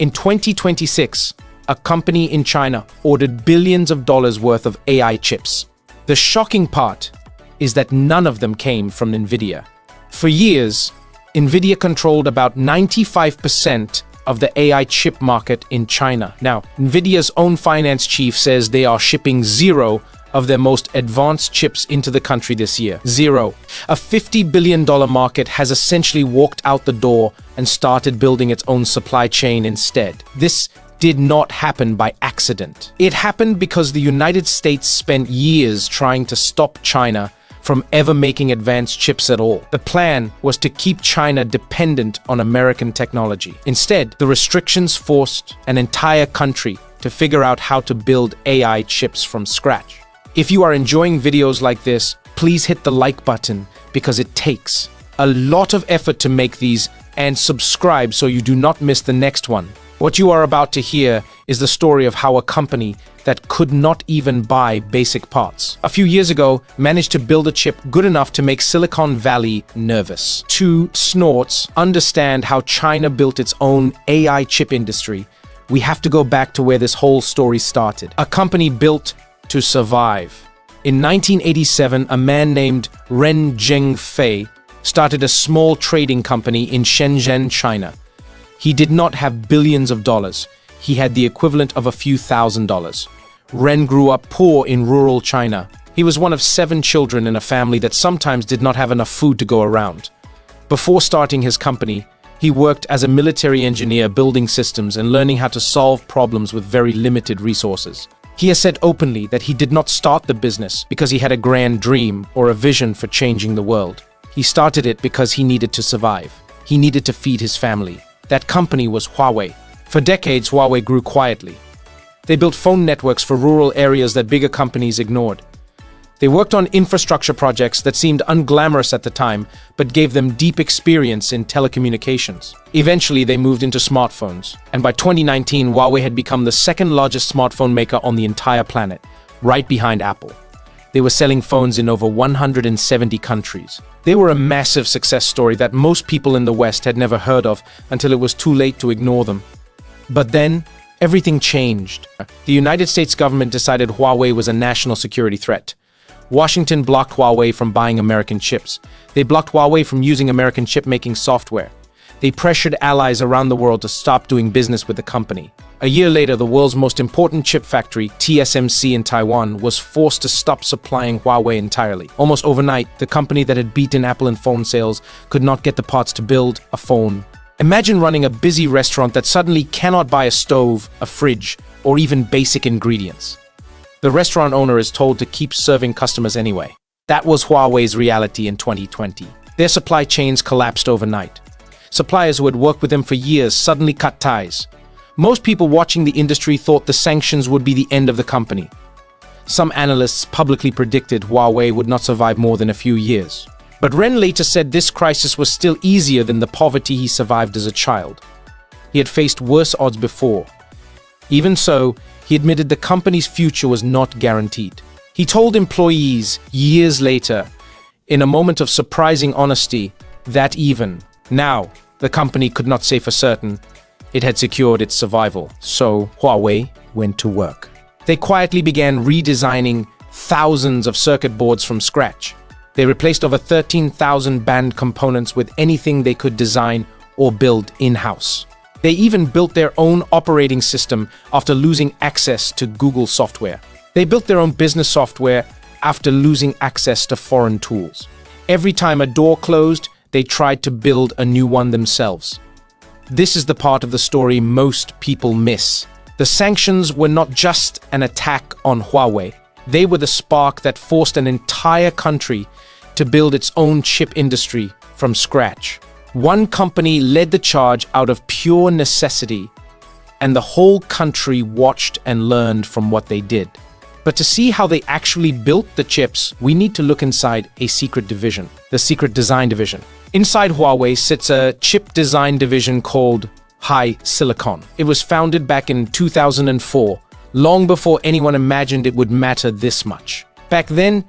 In 2026, a company in China ordered billions of dollars worth of AI chips. The shocking part is that none of them came from Nvidia. For years, Nvidia controlled about 95% of the AI chip market in China. Now, Nvidia's own finance chief says they are shipping 0 of their most advanced chips into the country this year. 0. A $50 billion market has essentially walked out the door and started building its own supply chain instead. This did not happen by accident. It happened because the United States spent years trying to stop China from ever making advanced chips at all. The plan was to keep China dependent on American technology. Instead, the restrictions forced an entire country to figure out how to build AI chips from scratch. If you are enjoying videos like this, please hit the like button because it takes a lot of effort to make these, and subscribe so you do not miss the next one. What you are about to hear is the story of how a company that could not even buy basic parts a few years ago managed to build a chip good enough to make Silicon Valley nervous. To snorts understand how China built its own AI chip industry, we have to go back to where this whole story started. A company built to survive. In 1987, a man named Ren Zhengfei started a small trading company in Shenzhen, China. He did not have billions of dollars. He had the equivalent of a few $1,000s. Ren grew up poor in rural China. He was one of 7 children in a family that sometimes did not have enough food to go around. Before starting his company, he worked as a military engineer building systems and learning how to solve problems with very limited resources. He has said openly that he did not start the business because he had a grand dream or a vision for changing the world. He started it because he needed to survive. He needed to feed his family. That company was Huawei. For decades, Huawei grew quietly. They built phone networks for rural areas that bigger companies ignored. They worked on infrastructure projects that seemed unglamorous at the time, but gave them deep experience in telecommunications. Eventually, they moved into smartphones, and by 2019, Huawei had become the second largest smartphone maker on the entire planet, right behind Apple. They were selling phones in over 170 countries. They were a massive success story that most people in the West had never heard of until it was too late to ignore them. But then, everything changed. The United States government decided Huawei was a national security threat. Washington blocked Huawei from buying American chips. They blocked Huawei from using American chip-making software. They pressured allies around the world to stop doing business with the company. A year later, the world's most important chip factory, TSMC in Taiwan, was forced to stop supplying Huawei entirely. Almost overnight, the company that had beaten Apple in phone sales could not get the parts to build a phone. Imagine running a busy restaurant that suddenly cannot buy a stove, a fridge, or even basic ingredients. The restaurant owner is told to keep serving customers anyway. That was Huawei's reality in 2020. Their supply chains collapsed overnight. Suppliers who had worked with them for years suddenly cut ties. Most people watching the industry thought the sanctions would be the end of the company. Some analysts publicly predicted Huawei would not survive more than a few years. But Ren later said this crisis was still easier than the poverty he survived as a child. He had faced worse odds before. Even so, he admitted the company's future was not guaranteed. He told employees years later, in a moment of surprising honesty, that even now, the company could not say for certain it had secured its survival. So Huawei went to work. They quietly began redesigning thousands of circuit boards from scratch. They replaced over 13,000 band components with anything they could design or build in-house. They even built their own operating system after losing access to Google software. They built their own business software after losing access to foreign tools. Every time a door closed, they tried to build a new one themselves. This is the part of the story most people miss. The sanctions were not just an attack on Huawei. They were the spark that forced an entire country to build its own chip industry from scratch. One company led the charge out of pure necessity, and the whole country watched and learned from what they did. But to see how they actually built the chips, we need to look inside a secret division, the secret design division. Inside Huawei sits a chip design division called HiSilicon. It was founded back in 2004, long before anyone imagined it would matter this much. Back then,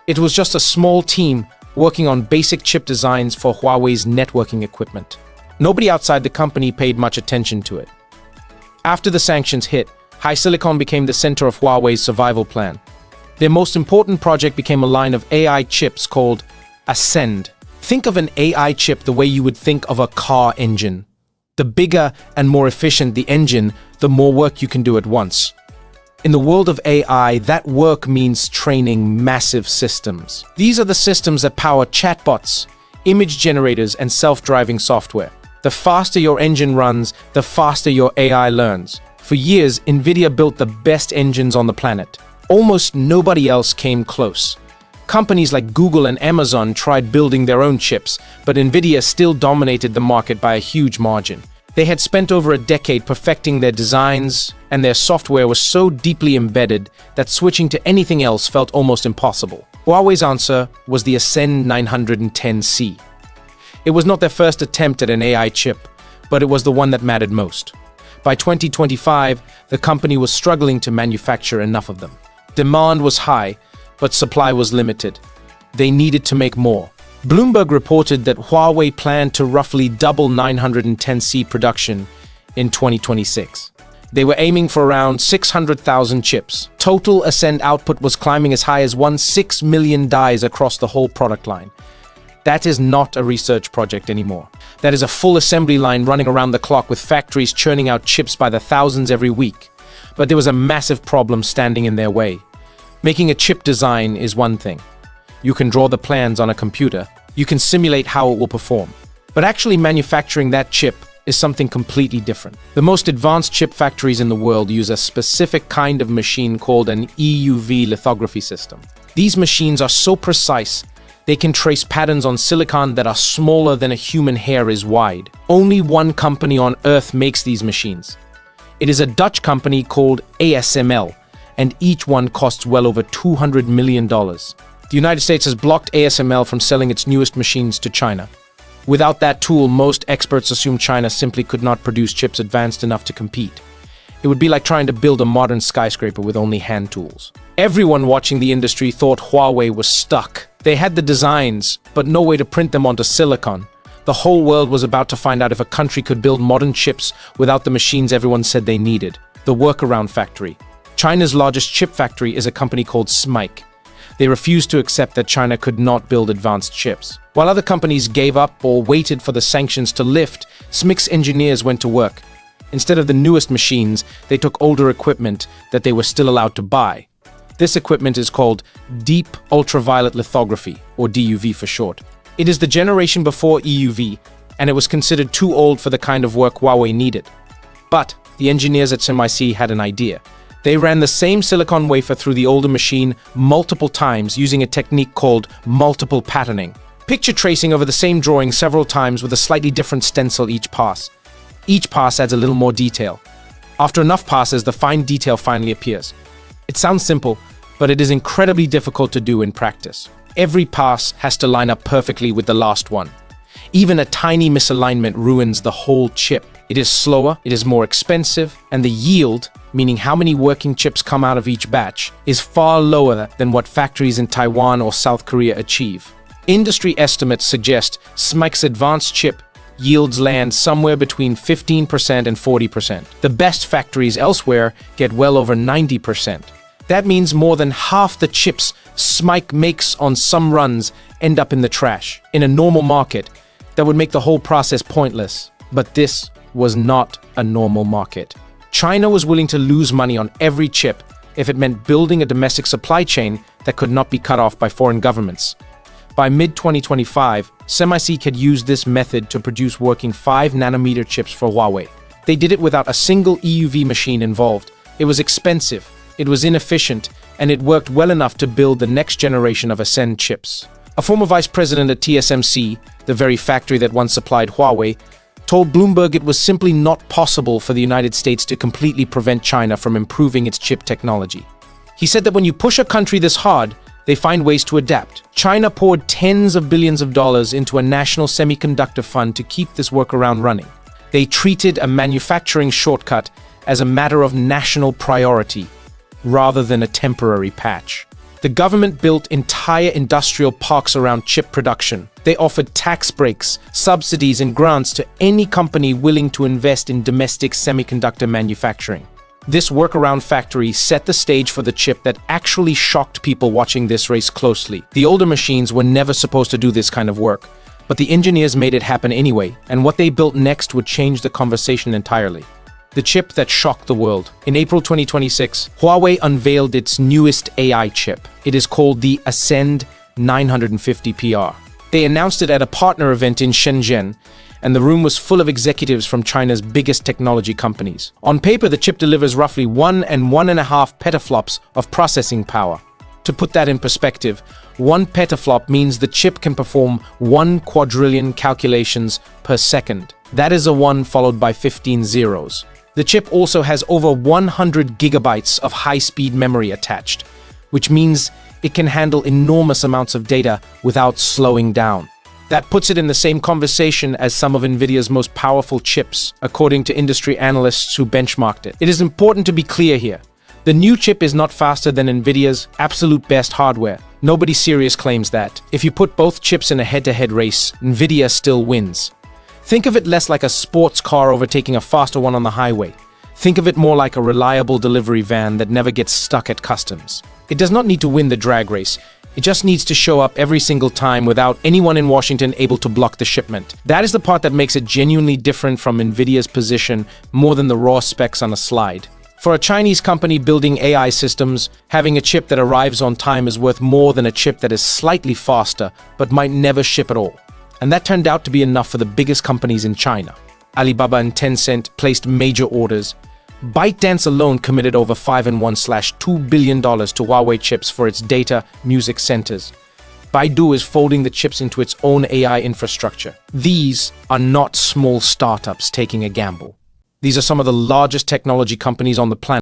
it was just a small team working on basic chip designs for Huawei's networking equipment. Nobody outside the company paid much attention to it. After the sanctions hit, HiSilicon became the center of Huawei's survival plan. Their most important project became a line of AI chips called Ascend. Think of an AI chip the way you would think of a car engine. The bigger and more efficient the engine, the more work you can do at once. In the world of AI, that work means training massive systems. These are the systems that power chatbots, image generators, and self-driving software. The faster your engine runs, the faster your AI learns. For years, Nvidia built the best engines on the planet. Almost nobody else came close. Companies like Google and Amazon tried building their own chips, but Nvidia still dominated the market by a huge margin. They had spent over a decade perfecting their designs, and their software was so deeply embedded that switching to anything else felt almost impossible. Huawei's answer was the Ascend 910C. It was not their first attempt at an AI chip, but it was the one that mattered most. By 2025, the company was struggling to manufacture enough of them. Demand was high, but supply was limited. They needed to make more. Bloomberg reported that Huawei planned to roughly double 910C production in 2026. They were aiming for around 600,000 chips. Total Ascend output was climbing as high as 1.6 million dies across the whole product line. That is not a research project anymore. That is a full assembly line running around the clock with factories churning out chips by the thousands every week. But there was a massive problem standing in their way. Making a chip design is one thing. You can draw the plans on a computer. You can simulate how it will perform. But actually manufacturing that chip is something completely different. The most advanced chip factories in the world use a specific kind of machine called an EUV lithography system. These machines are so precise, they can trace patterns on silicon that are smaller than a human hair is wide. Only one company on Earth makes these machines. It is a Dutch company called ASML, and each one costs well over $200 million. The United States has blocked ASML from selling its newest machines to China. Without that tool, most experts assume China simply could not produce chips advanced enough to compete. It would be like trying to build a modern skyscraper with only hand tools. Everyone watching the industry thought Huawei was stuck. They had the designs, but no way to print them onto silicon. The whole world was about to find out if a country could build modern chips without the machines everyone said they needed. The workaround factory. China's largest chip factory is a company called smic. They refused to accept that China could not build advanced chips. While other companies gave up or waited for the sanctions to lift, smic's engineers went to work. Instead of the newest machines, they took older equipment that they were still allowed to buy. This equipment is called deep ultraviolet lithography, or DUV for short. It is the generation before EUV, and it was considered too old for the kind of work Huawei needed. But the engineers at SMIC had an idea. They ran the same silicon wafer through the older machine multiple times using a technique called multiple patterning. Picture tracing over the same drawing several times with a slightly different stencil each pass. Each pass adds a little more detail. After enough passes, the fine detail finally appears. It sounds simple, but it is incredibly difficult to do in practice. Every pass has to line up perfectly with the last one. Even a tiny misalignment ruins the whole chip. It is slower, it is more expensive, and the yield, meaning how many working chips come out of each batch, is far lower than what factories in Taiwan or South Korea achieve. Industry estimates suggest smic's advanced chip yields land somewhere between 15% and 40%. The best factories elsewhere get well over 90%. That means more than half the chips smic makes on some runs end up in the trash. In a normal market, that would make the whole process pointless. But this was not a normal market. China was willing to lose money on every chip if it meant building a domestic supply chain that could not be cut off by foreign governments. By mid-2025, SMIC had used this method to produce working 5-nanometer chips for Huawei. They did it without a single EUV machine involved. It was expensive, it was inefficient, and it worked well enough to build the next generation of Ascend chips. A former vice president at TSMC, the very factory that once supplied Huawei, told Bloomberg it was simply not possible for the United States to completely prevent China from improving its chip technology. He said that when you push a country this hard, they find ways to adapt. China poured tens of billions of dollars into a national semiconductor fund to keep this workaround running. They treated a manufacturing shortcut as a matter of national priority, rather than a temporary patch. The government built entire industrial parks around chip production. They offered tax breaks, subsidies, and grants to any company willing to invest in domestic semiconductor manufacturing. This workaround factory set the stage for the chip that actually shocked people watching this race closely. The older machines were never supposed to do this kind of work, but the engineers made it happen anyway, and what they built next would change the conversation entirely. The chip that shocked the world. In April 2026, Huawei unveiled its newest AI chip. It is called the Ascend 950PR. They announced it at a partner event in Shenzhen, and the room was full of executives from China's biggest technology companies. On paper, the chip delivers roughly 1 and 1.5 petaflops of processing power. To put that in perspective, 1 petaflop means the chip can perform 1 quadrillion calculations per second. That is a 1 followed by 15 zeros. The chip also has over 100 gigabytes of high-speed memory attached, which means it can handle enormous amounts of data without slowing down. That puts it in the same conversation as some of Nvidia's most powerful chips, according to industry analysts who benchmarked it. It is important to be clear here. The new chip is not faster than Nvidia's absolute best hardware. Nobody serious claims that. If you put both chips in a head-to-head race, Nvidia still wins. Think of it less like a sports car overtaking a faster one on the highway. Think of it more like a reliable delivery van that never gets stuck at customs. It does not need to win the drag race. It just needs to show up every single time without anyone in Washington able to block the shipment. That is the part that makes it genuinely different from Nvidia's position more than the raw specs on a slide. For a Chinese company building AI systems, having a chip that arrives on time is worth more than a chip that is slightly faster but might never ship at all. And that turned out to be enough for the biggest companies in China. Alibaba and Tencent placed major orders. ByteDance alone committed over $5.1/2 billion to Huawei chips for its data music centers. Baidu is folding the chips into its own AI infrastructure. These are not small startups taking a gamble. These are some of the largest technology companies on the planet.